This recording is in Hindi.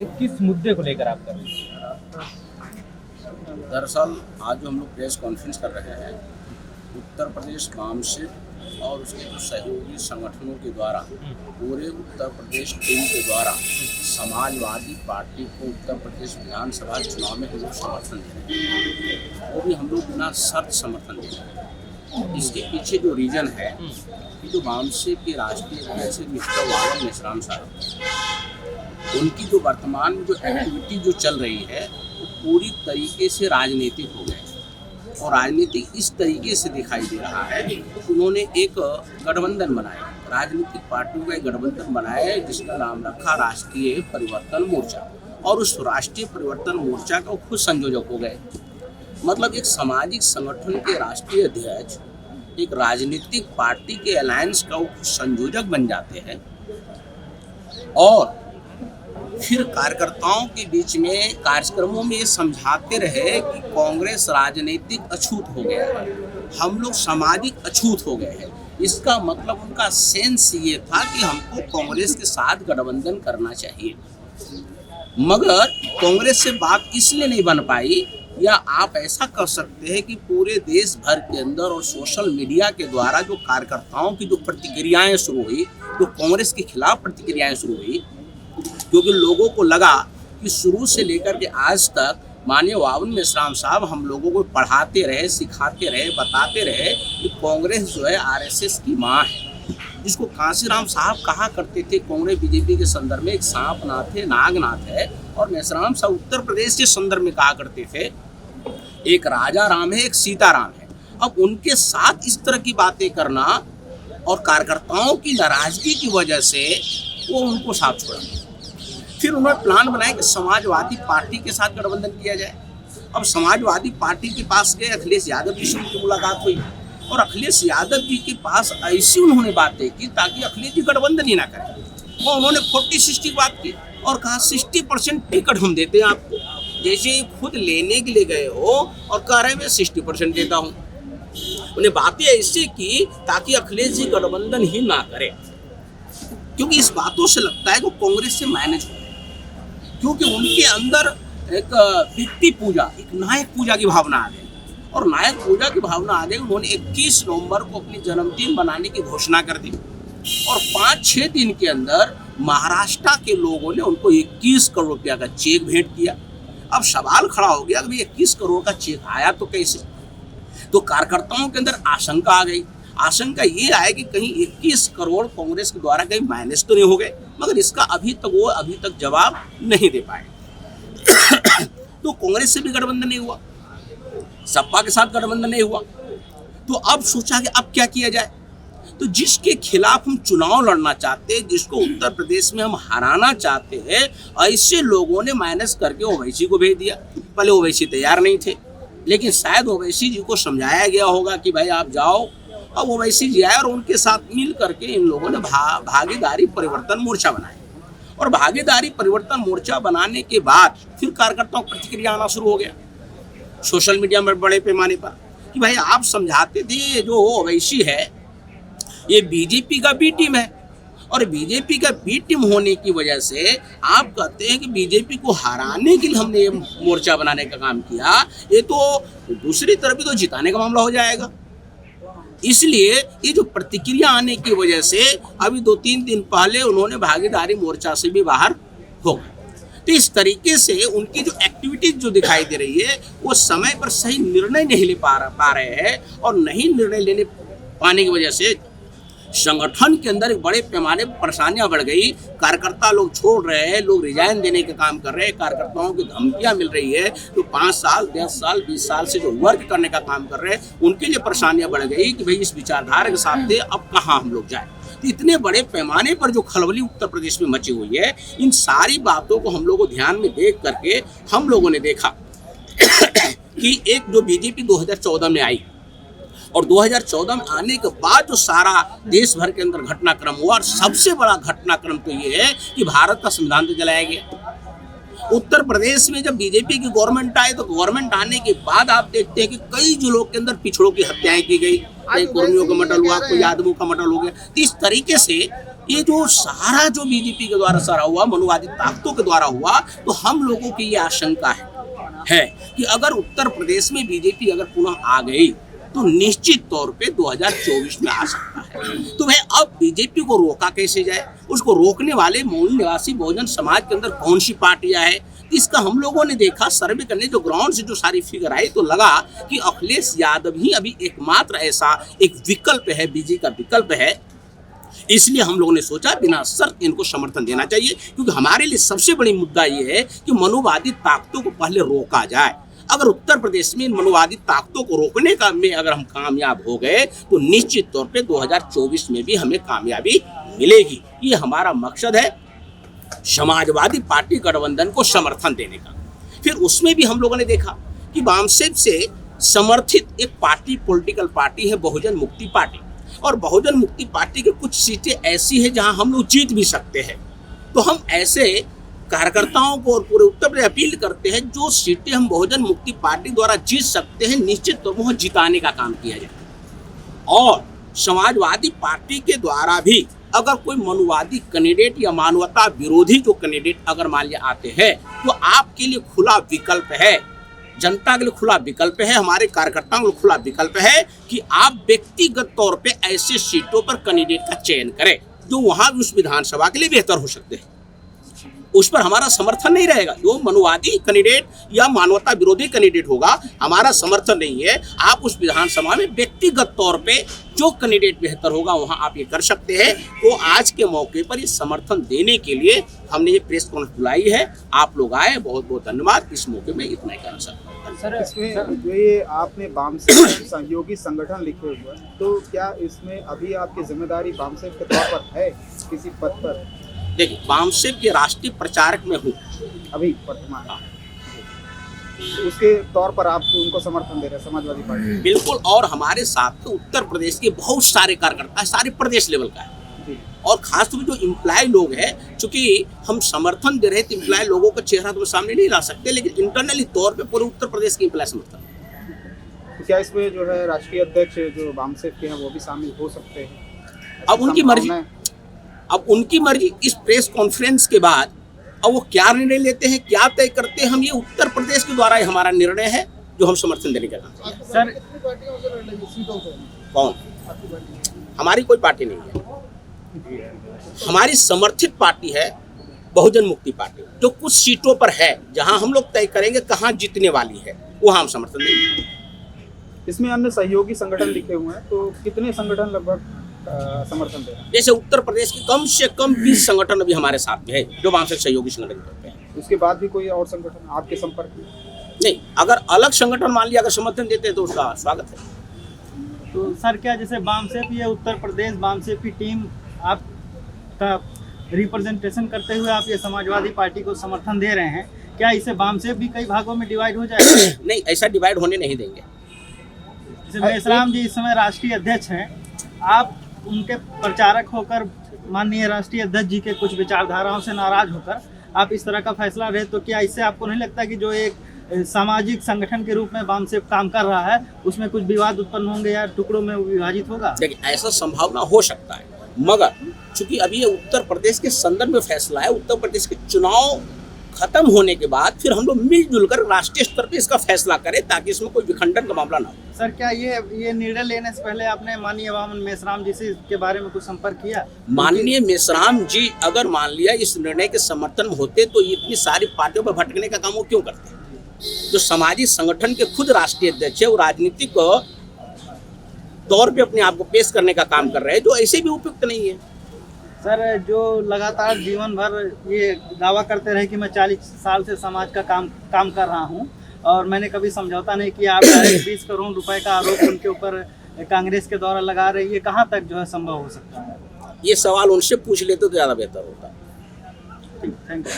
किस मुद्दे को लेकर आप कर रहे हैं? दरअसल आज जो हम लोग प्रेस कॉन्फ्रेंस कर रहे हैं, उत्तर प्रदेश वामसिक और उसके जो सहयोगी संगठनों के द्वारा पूरे उत्तर प्रदेश टीम के द्वारा समाजवादी पार्टी को उत्तर प्रदेश विधानसभा चुनाव में हम लोग समर्थन दे रहे हैं। वो भी हम लोग बिना शर्त समर्थन दे रहे हैं। इसके पीछे जो रीजन है कि जो वामसिक के राष्ट्रीय अध्यक्ष मिस्टर वावन मेश्राम साहब, उनकी जो वर्तमान में जो एक्टिविटी जो चल रही है वो पूरी तरीके से राजनीतिक हो गए और राजनीतिक इस तरीके से दिखाई दे रहा है कि उन्होंने एक गठबंधन बनाया, राजनीतिक पार्टियों का एक गठबंधन बनाया है जिसका नाम रखा राष्ट्रीय परिवर्तन मोर्चा, और उस राष्ट्रीय परिवर्तन मोर्चा का वो खुद संयोजक हो गए। मतलब एक सामाजिक संगठन के राष्ट्रीय अध्यक्ष एक राजनीतिक पार्टी के अलायंस का वो खुद संयोजक बन जाते हैं और फिर कार्यकर्ताओं के बीच में कार्यक्रमों में ये समझाते रहे कि कांग्रेस राजनीतिक अछूत हो गया है, हम लोग सामाजिक अछूत हो गए हैं। इसका मतलब उनका सेंस ये था कि हमको कांग्रेस के साथ गठबंधन करना चाहिए, मगर कांग्रेस से बात इसलिए नहीं बन पाई। या आप ऐसा कर सकते हैं कि पूरे देश भर के अंदर और सोशल मीडिया के द्वारा जो कार्यकर्ताओं की जो प्रतिक्रियाएं शुरू हुई, जो कांग्रेस के खिलाफ प्रतिक्रियाएं शुरू हुई, क्योंकि लोगों को लगा कि शुरू से लेकर के आज तक माननीय वावन मेश्राम साहब हम लोगों को पढ़ाते रहे, सिखाते रहे, बताते रहे कि कांग्रेस जो है आरएसएस की माँ है, जिसको कांशीराम साहब कहा करते थे कांग्रेस बीजेपी के संदर्भ में एक सांप नाथ है, नागनाथ है, और मेश्राम साहब उत्तर प्रदेश के संदर्भ में कहा करते थे एक राजा राम है, एक सीताराम है। अब उनके साथ इस तरह की बातें करना और कार्यकर्ताओं की नाराजगी की वजह से वो उनको साथ छोड़ा। फिर उन्होंने प्लान बनाया कि समाजवादी पार्टी के साथ गठबंधन किया जाए। अब समाजवादी पार्टी के पास गए, अखिलेश यादव जी से उनकी मुलाकात हुई और अखिलेश यादव जी के पास ऐसी उन्होंने बातें की ताकि अखिलेश जी गठबंधन ही ना करें। वो उन्होंने 40-60 की बात की और कहा 60% टिकट हम देते हैं आपको, जैसे ही खुद लेने के लिए गए हो और कह रहे मैं 60% देता हूँ। उन्हें बातें ऐसी की ताकि अखिलेश जी गठबंधन ही ना करे, क्योंकि इस बातों से लगता है कि कांग्रेस से मैनेज हो, क्योंकि उनके अंदर एक व्यक्ति पूजा, एक नायक पूजा की भावना आ गई और नायक पूजा की भावना आ गई। उन्होंने 21 नवंबर को अपनी जन्मदिन मनाने की घोषणा कर दी और 5-6 दिन के अंदर महाराष्ट्र के लोगों ने उनको 21 करोड़ रुपया का चेक भेंट किया। अब सवाल खड़ा हो गया कि 21 करोड़ का चेक आया तो कैसे? तो कार्यकर्ताओं के अंदर आशंका आ गई। आशंका ये आए कि कहीं 21 करोड़ कांग्रेस के द्वारा कहीं माइनस तो नहीं हो गए, मगर इसका अभी तक जवाब नहीं दे पाए। तो कांग्रेस से भी गठबंधन नहीं हुआ, सपा के साथ गठबंधन नहीं हुआ। तो अब सोचा कि अब क्या किया जाए। तो जिसके खिलाफ हम चुनाव लड़ना चाहते हैं, जिसको उत्तर प्रदेश में हम हराना चाहते हैं, ऐसे लोगों ने माइनस करके ओवैसी को भेज दिया। पहले ओवैसी तैयार नहीं थे, लेकिन शायद ओवैसी जी को समझाया गया होगा कि भाई आप जाओ। अब ओवैसी जी आए और उनके साथ मिल करके इन लोगों ने भागीदारी परिवर्तन मोर्चा बनाया और भागीदारी परिवर्तन मोर्चा बनाने के बाद फिर कार्यकर्ताओं की प्रतिक्रिया आना शुरू हो गया सोशल मीडिया में बड़े पैमाने पर कि भाई आप समझाते थे ये जो ओवैसी है ये बीजेपी का बी टीम है और बीजेपी का बी टीम होने की वजह से आप कहते हैं कि बीजेपी को हराने के लिए हमने ये मोर्चा बनाने का काम किया, ये तो दूसरी तरफ भी तो जिताने का मामला हो जाएगा। इसलिए ये जो प्रतिक्रिया आने की वजह से अभी 2-3 दिन पहले उन्होंने भागीदारी मोर्चा से भी बाहर हो गए। तो इस तरीके से उनकी जो एक्टिविटीज जो दिखाई दे रही है वो समय पर सही निर्णय नहीं ले पा रहे हैं और नहीं निर्णय लेने पाने की वजह से संगठन के अंदर एक बड़े पैमाने पर परेशानियां बढ़ गई। कार्यकर्ता लोग छोड़ रहे हैं, लोग रिजाइन देने का काम कर रहे हैं, कार्यकर्ताओं की धमकियां मिल रही है। तो 5 साल 10 साल 20 साल से जो वर्क करने का काम कर रहे हैं उनके लिए परेशानियां बढ़ गई कि भाई इस विचारधारा के साथ थे अब कहाँ हम लोग जाए। तो इतने बड़े पैमाने पर जो खलबली उत्तर प्रदेश में मची हुई है, इन सारी बातों को हम लोगों को ध्यान में देख करके हम लोगों ने देखा कि एक जो बीजेपी 2014 में आई और 2014 में आने के बाद जो सारा देश भर के अंदर घटनाक्रम हुआ, और सबसे बड़ा घटनाक्रम तो ये है कि भारत का संविधान तो जलाया गया। उत्तर प्रदेश में जब बीजेपी की गवर्नमेंट आई तो गवर्नमेंट आने के बाद आप देखते हैं कि कई जिलों के अंदर पिछड़ों की हत्याएं की गई, कई कुर्मियों का मर्डर हुआ, कोई यादवों का मर्डर हो गया। तो इस तरीके से ये जो सारा जो बीजेपी के द्वारा सारा हुआ, मनुवादी ताकतों के द्वारा हुआ, तो हम लोगों की ये आशंका है कि अगर उत्तर प्रदेश में बीजेपी अगर पुनः आ गई तो निश्चित तौर पे 2024 में आ सकता है। तो भाई अब बीजेपी को रोका कैसे जाए? उसको रोकने वाले मूल निवासी बहुजन समाज के अंदर कौन सी पार्टियां है? इसका हम लोगों ने देखा, सर्वे करने जो ग्राउंड से जो सारी फिगर आई तो लगा कि अखिलेश यादव ही अभी एकमात्र ऐसा एक विकल्प है, बीजेपी का विकल्प है। इसलिए हम लोगों ने सोचा बिना शर्त इनको समर्थन देना चाहिए, क्योंकि हमारे लिए सबसे बड़ी मुद्दा ये है कि मनुवादी ताकतों को पहले रोका जाए। अगर उत्तर प्रदेश में मनुवादी ताकतों को रोकने का में अगर हम कामयाब हो गए तो निश्चित तौर पे 2024 में भी हमें कामयाबी मिलेगी। ये हमारा मकसद है, समाजवादी पार्टी गठबंधन को समर्थन देने का। फिर उसमें भी हम लोगों ने देखा कि वामसेप से समर्थित एक पार्टी, पॉलिटिकल पार्टी है बहुजन मुक्ति पार्टी, और बहुजन मुक्ति पार्टी की कुछ सीटें ऐसी है जहां हम लोग जीत भी सकते हैं। तो हम ऐसे कार्यकर्ताओं को और पूरे उत्तर प्रदेश अपील करते हैं, जो सीटें हम बहुजन मुक्ति पार्टी द्वारा जीत सकते हैं निश्चित तौर पर जिताने का काम किया जाए। और समाजवादी पार्टी के द्वारा भी अगर कोई मनुवादी कैंडिडेट या मानवता विरोधी जो कैंडिडेट अगर मान लिया आते हैं तो आपके लिए खुला विकल्प है, जनता के लिए खुला विकल्प है, हमारे कार्यकर्ताओं के लिए खुला विकल्प है कि आप व्यक्तिगत तौर पे ऐसे सीटों पर कैंडिडेट का चयन करें जो वहां उस विधानसभा के लिए बेहतर हो सकते हैं। उस पर हमारा समर्थन नहीं रहेगा। जो मनुवादी कैंडिडेट या मानवता विरोधी कैंडिडेट होगा, हमारा समर्थन नहीं है। आप उस विधानसभा में व्यक्तिगत तौर पे जो कैंडिडेट बेहतर होगा वहां आप ये कर सकते हैं। तो आज के मौके पर ये समर्थन देने के लिए हमने ये प्रेस कॉन्फ्रेंस बुलाई है। आप लोग आए, बहुत बहुत धन्यवाद। इस मौके में इतना ही कहना सकता हूँ। सर, इसमें जो ये आपने वामसेप सहयोगी संगठन लिखे हुए हैं, तो क्या इसमें अभी आपकी जिम्मेदारी वामसेप के तौर पर है किसी पद पर? देखिए, वामसेप के राष्ट्रीय प्रचारक में हूँ अभी वर्तमान, उसके तौर पर आप उनको समर्थन दे रहे हैं समाजवादी पार्टी? बिल्कुल। और हमारे साथ तो उत्तर प्रदेश के बहुत सारे कार्यकर्ता है, सारे प्रदेश लेवल का है। और खास तौर पर जो इम्प्लॉय लोग हैं, चूंकि हम समर्थन दे रहे थे, इम्प्लॉय लोगों का चेहरा तो सामने नहीं ला सकते, लेकिन इंटरनली तौर पे पूरे उत्तर प्रदेश के इम्प्लॉय समर्थन। तो क्या इसमें जो है राष्ट्रीय अध्यक्ष जो वामसेप के हैं वो भी शामिल हो सकते हैं? अब उनकी मर्जी, अब उनकी मर्जी। इस प्रेस कॉन्फ्रेंस के बाद अब वो क्या निर्णय लेते हैं, क्या तय करते हैं, हम ये उत्तर प्रदेश के द्वारा हमारा निर्णय है जो हम समर्थन देने का काम। सर, कौन? हमारी कोई पार्टी नहीं है। हमारी समर्थित पार्टी है बहुजन मुक्ति पार्टी, जो कुछ सीटों पर है जहां हम लोग तय करेंगे कहां जीतने वाली है, वहां हम समर्थन देंगे। इसमें अन्य सहयोगी संगठन लिखे हुए हैं, तो कितने संगठन लगभग समर्थन दे रहे हैं? जैसे उत्तर प्रदेश के कम से कम 20 संगठन अभी हमारे साथ में है जो वामसेप सहयोगी संगठन करते हैं। उसके बाद भी कोई और संगठन आपके संपर्क में? नहीं, अगर अलग संगठन मान लिया अगर समर्थन देते हैं तो उसका स्वागत है। तो सर, क्या जैसे वामसेप ये उत्तर प्रदेश वामसेप की टीम आपका रिप्रेजेंटेशन करते हुए आप ये समाजवादी पार्टी को समर्थन दे रहे हैं, क्या इससे वामसेप भी कई भागों में डिवाइड हो जाएगा? नहीं, ऐसा डिवाइड होने नहीं देंगे। जैसे मेश्राम जी इस समय राष्ट्रीय अध्यक्ष हैं, आप उनके प्रचारक होकर माननीय राष्ट्रीय अध्यक्ष जी के कुछ विचारधाराओं से नाराज होकर आप इस तरह का फैसला रहे, तो क्या इससे आपको नहीं लगता कि जो एक सामाजिक संगठन के रूप में वामसेप काम कर रहा है उसमें कुछ विवाद उत्पन्न होंगे या टुकड़ों में विभाजित होगा? देखिए, ऐसा संभावना हो सकता है, मगर चूंकि अभी ये उत्तर प्रदेश के संदर्भ में फैसला है, उत्तर प्रदेश के चुनाव खत्म होने के बाद फिर हम लोग मिलजुल कर राष्ट्रीय स्तर पे इसका फैसला करें ताकि इसमें कोई विखंडन का मामला ना हो। सर, क्या ये निर्णय लेने से पहले आपने माननीय वामन मेश्राम जी से इसके बारे में कुछ संपर्क किया? माननीय मेश्राम जी अगर मान लिया इस निर्णय के समर्थन में होते तो इतनी सारी पार्टियों पर भटकने का काम वो क्यों करते? जो सामाजिक संगठन के खुद राष्ट्रीय अध्यक्ष है, वो राजनीतिक तौर पे अपने आप को पेश करने का काम कर रहे हैं, जो ऐसे भी उपयुक्त नहीं है। सर, जो लगातार जीवन भर ये दावा करते रहे कि मैं 40 साल से समाज का काम कर रहा हूं और मैंने कभी समझौता नहीं किया, आप 20 करोड़ रुपए का आरोप उनके ऊपर कांग्रेस के द्वारा लगा रही है, कहां तक जो है संभव हो सकता है? ये सवाल उनसे पूछ लेते तो ज़्यादा बेहतर होता। Thank you.